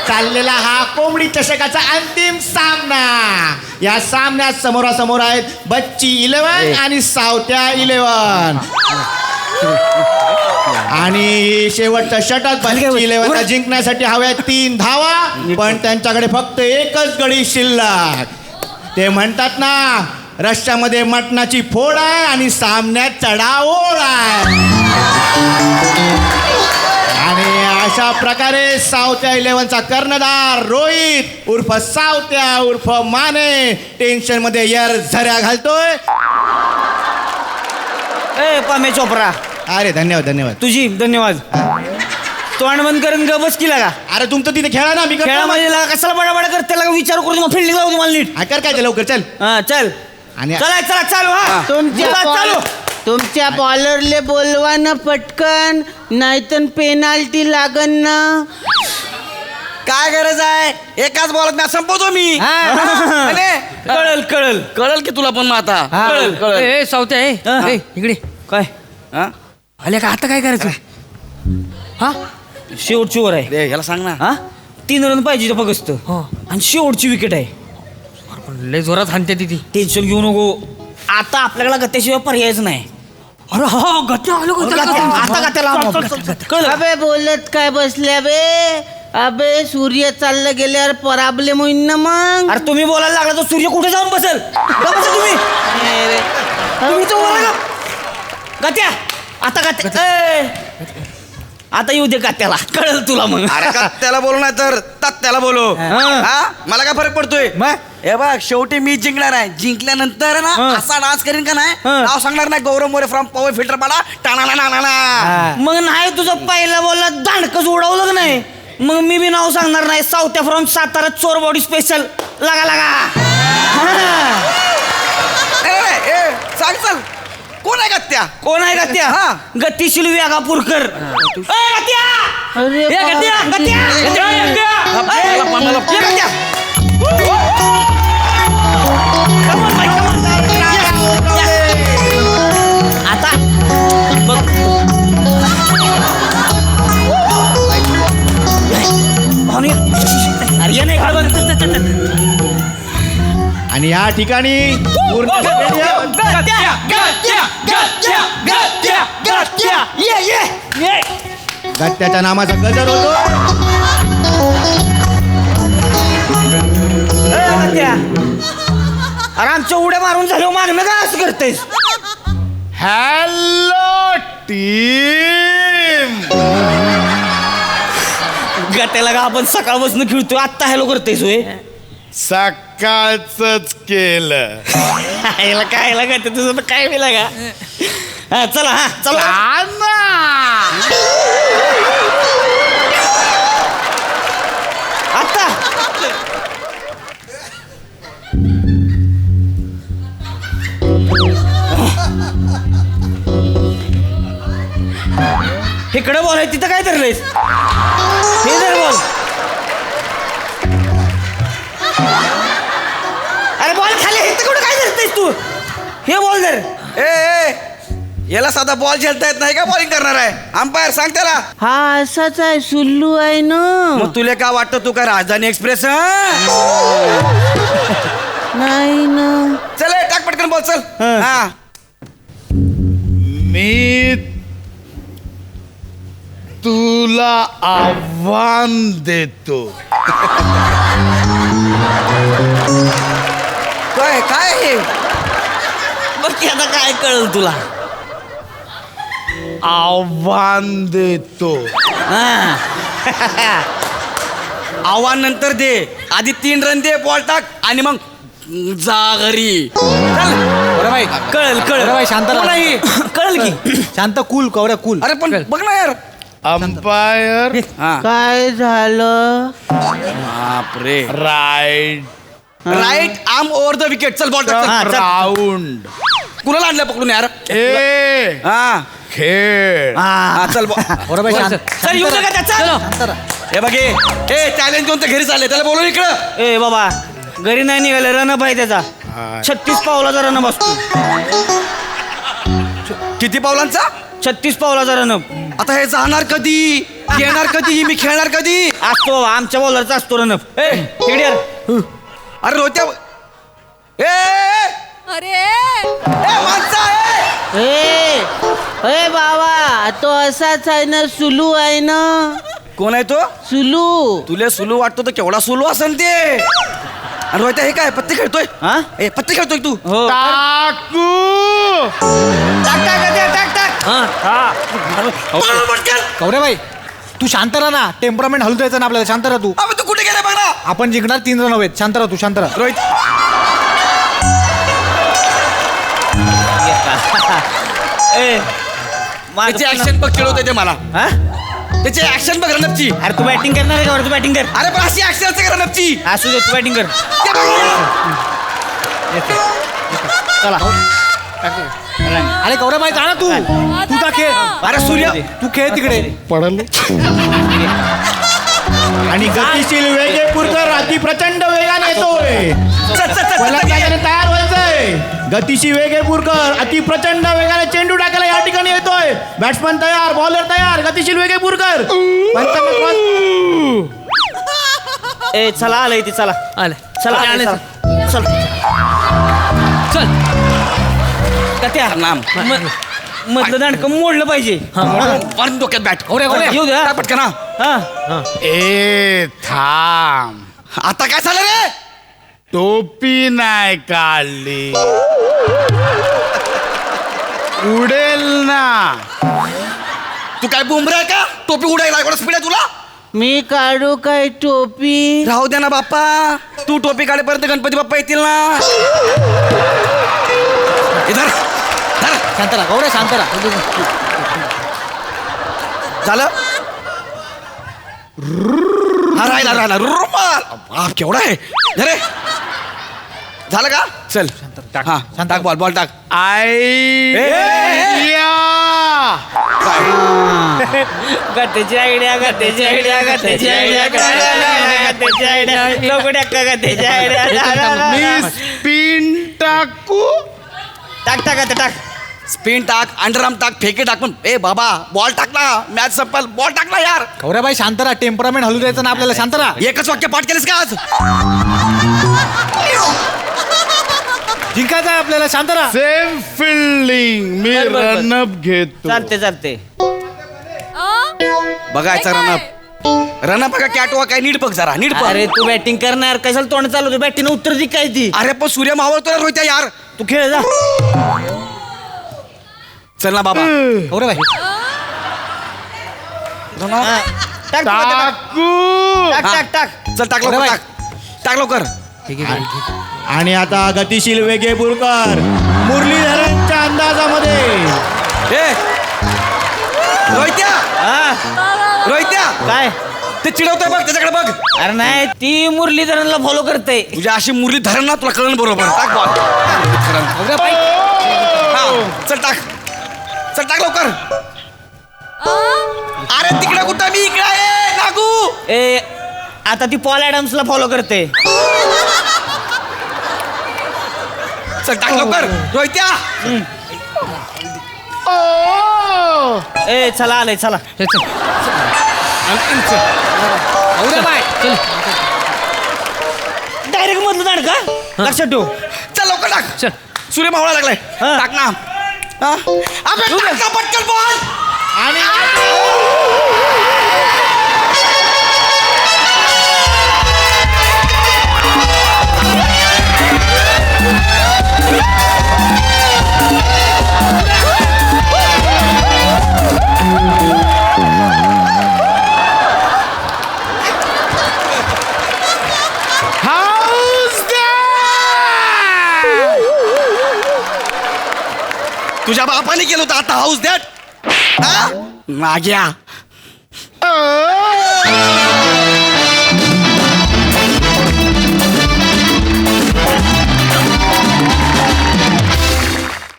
चाललेला हा कोंबडी चषकाचा अंतिम सामना. या सामन्यात समोरासमोर आहेत बच्ची 11 आणि सावत्या 11. आणि शेवटचा षटक बच्ची 11 जिंकण्यासाठी हव्या 3 धावा, पण त्यांच्याकडे फक्त एकच गडी शिल्लक. ते म्हणतात ना, रश्श्यामध्ये मटणाची फोड आहे आणि सामन्यात चढाओढ आहे. आणि अशा प्रकारे सावत्या 11चा कर्णधार रोहित उर्फ सावत्या उर्फ माने टेन्शन मध्ये झऱ्या घालतोय. ए पामे चोपडा, अरे धन्यवाद धन्यवाद. तुझी धन्यवाद. तोंड बंद करून गबस केला का? अरे तुमचं तिथे खेळा ना, मी खेळामध्ये कशाला बडाबडा करते लागा? विचार करून मग फिल्डिंग जाऊ मला नीट. कर काय ते लवकर चल. हा चल. आणि चला चला चालू. हा चालू. तुमच्या बॉलरले बोलवा ना पटकन, नाहीतर पेनाल्टी लागन ना. काय गरज आहे? एकाच बॉलत मॅच संपवतो मी. कळल कळल कळल की तुला पण आता. कळल कळल. ए सावत्या ए इकडे काय हा? आले का? आता काय करायचं? हा शेवटची ओव्हर आहे. दे, याला सांग ना. हा 3 रन पाहिजे फक्त. हो. आणि शेवटची विकेट आहे. लय जोरात हाणते ती. टेन्शन घेऊ नको. आता आपल्याला गत्याशिवाय पर्यायच नाही. अरे हा गत्या आलो आता गत्याला कळलं. अबे बोलत काय बसल्या बे? अबे सूर्य चाललं गेल्यावर प्रॉब्लेम होईल ना मग. अरे तुम्ही बोलायला लागला तर सूर्य कुठे जाऊन बसेल? तुम्ही तर बोला गत्या. आता गत्या आता येऊ दे गत्याला, कळलं तुला मग. अरे का त्याला बोलू नाही तर त्याला बोलू. हा? मला काय फरक पडतोय? हे बघ, शेवटी मी जिंकणार आहे. जिंकल्यानंतर ना असा डान्स करीन का नाही, नाव सांगणार नाही, गौरव मोरे फ्रॉम पॉवर फिल्टर पाडा टाणा ना. मग नाही तुझं पहिला बोलला दांडकच उडवलं नाही, मग मी बी नाव सांगणार नाही. सावत्या फ्रॉम सातारा चोर बॉडी स्पेशल लागा लागा. सांग चल, कोण आहे गत्या? कोण आहे गत्या? हा. गतिशील व्यागापूरकर. गत्या. अरे ए, गत्या गत्या गत्या ए, गत्या. Come on, Mike, come on. आता बघ. पाहुणे, अरे नाही का बघ. आणि या ठिकाणी पूर्ण गत्याच्या नामाचा गजर होतो. अरे आमच्या उड्या मारून झालो मागणं का असं करतेस? Hello team. गट्याला का आपण सकाळपासून खेळतोय, आत्ता हॅलो करतेस होय? सकाळच केलं. काय लागा तुझं काय वेळ लागा. हा चला, हा चला. आता इकडे बॉल आहे, तिथं काय धरलंयस? हे धर बॉल. अरे बॉल खाली, इथं कुठं काय धरतेस तू? हे बॉल धर. ए याला साधा बॉल झेलता येत नाही का? बॉलिंग करणार आहे अंपायर, सांग त्याला. हा असाच आहे, सुल्लू आहे ना. मग तुला काय वाटतं, तू काय राजधानी एक्सप्रेस? नाही ना. चल टाक पटकन बॉल, चल. हा मी तुला आव्हान देतो. काय काय हे? बघ की आता काय कळलं तुला. आव्हान देतो. आव्हान नंतर दे, आधी 3 रन दे, बॉल टाक आणि मग जा घरी. बरं बाई, कळल कळल बाई, शांत राहा. नाही कळल की. शांत कूल कवड्या कूल. अरे पण बघ ना यार. अंपायर काय झालं? बापरे. Right right arm over the wicket. चल बॉल टाक. राऊंड. कुणाला आणलं पकडून यार? ए हा खेळ. हा चल बरं बाई, शांत. चल येऊ नका त्याचा. हे बघे, ए चॅलेंज घेऊन तर घरी चालले, त्याला बोलून इकडं. ए बाबा, घरी नाही निघाले, रनअप आहे त्याचा. 36 पावलाचा रनअप असतो. किती पावलांचा? 36 पावलाचा रनअप. आता हे जाणार कधी? येणार कधी मी खेळणार कधी असतो आमच्या बॉलरचा असतो रनअप अरे रोत्या अरे माणसा ए बाबा तो असाच आहे ना सुलू आहे ना कोण आहे तो सुलू तुला सुलू वाटतो तर केवढा सुलू असेल ते अरे रोहित्या हे काय पत्ते खेळतोय हा? ए पत्ते खेळतोय तू हो टाकू टाक टाक गद्या, टाक टाक कवऱ्याबाई तू शांत राहा ना टेम्परामेंट हलू द्यायचं ना आपल्याला शांत राहा तू अबे तू कुठे गेला बघ ना आपण जिंकणार 3 रन हवेत शांत राहा तू शांत राहा रोहित ए, माझं त्याची पण- ऍक्शन बघ खेळवतोय ते मला हा? त्याची ऍक्शन बघ रणपची अरे तू बॅटिंग करणार आहे का बरं? तू बॅटिंग कर अरे पण अशी ऍक्शन असते का रणपची असू दे तू बॅटिंग कर ते बघ ना. चला अरे कवऱ्याबाई जा ना तू तुझा खेळ अरे सूर्य तू खेळ तिकडे आणि गतिशील वेगेपूरकर अति प्रचंड वेगाने येतोय चल, चल, चल, चल, फलंदाजाने तयार व्हायचंय गतिशील वेगेपूरकर अति प्रचंड वेगाने चेंडू टाकायला या ठिकाणी येतोय बॅट्समन तयार बॉलर तयार गतिशील वेगेपूरकर पंचांना क्रॉस ए चला आलंय ते चला आले चला आलंय, चला. चल चल कत्या नाम. मधलं दांडकं मोडलं पाहिजे वरून डोक्यात बॅट येऊ द्या काय पटकन हा. हा ए थांब आता काय झालं रे टोपी नाही काढली उडेल ना तू काय बुमरा आहे का टोपी उडायला एवढा स्पीड आहे तुला मी काढू काय टोपी राहू दे ना बाप्पा तू टोपी काढेपर्यंत गणपती बाप्पा येतील ना इधर धर. शांत राहा कवऱ्या शांत राहा झालं हा राहिला रुमाल बाप केवढा आहे धरे झालं का चल हा टाक बॉल टाक आयडिया गत्याची आयडिया गत्याची आयडिया गत्याची आयडिया गत्याची आयडिया लोक टाका गत्याची आयडिया मी स्पिन टाकू टाक टाक आता टाक स्पिन टाक अंडरआर्म टाक फेके टाक पण ए बाबा बॉल टाक ना मॅच संपल बॉल टाक ना यार कवऱ्याबाई शांत राहा टेम्परामेंट हलू द्यायचं ना आपल्याला शांत राहा एकच वाक्य पाठ केलेस का आज जिंकायचं आहे आपल्याला शांत राहा सेम फिल्डिंग मी बर, बर, बर. रनअप घेतो चालते चालते बघायचा रनअप बघा कॅटवा काय नीट बघ जरा नीट बघ अरे तू बॅटिंग करणार कशाला तोंड चालवतो बॅटिंग उत्तर दे काय ती अरे पण सूर्य मावळतो ना रोहित्या यार तू खेळ जा चल ना बाबा कवऱ्याबाई हा. टाक तू आता, टाक. टाकू टाक टाक टाक चल टाक लवकर टाक टाक लवकर आणि आता गतिशील वेगेपूरकर मुरलीधरनच्या अंदाजामध्ये ए रोहित्या हा रोहित्या काय ते चिडवतोय बघ त्याच्याकडे बघ अरे नाही ती मुरलीधरनला फॉलो करते तुझ्या अशी मुरली धरण ना तुला कळलं बरोबर टाक बॉल चल टाक लवकर अरे तिकडे कुठं मी इकडे आहे नागू ए आता ती पॉल ॲडम्सला फॉलो करते चल टाक लवकर रोहित्या ए चला आलंय चला कवऱ्याबाई चल डायरेक्ट मधलं दांड का लक्षात ठेव चल लवकर टाक चल सूर्य मावळा लागलाय हा. टाक ना हा? अबे, टाक ना पटकन बॉल आणि तुझ्या बापाने केलं होतं आता हाऊस दॅट नाग्या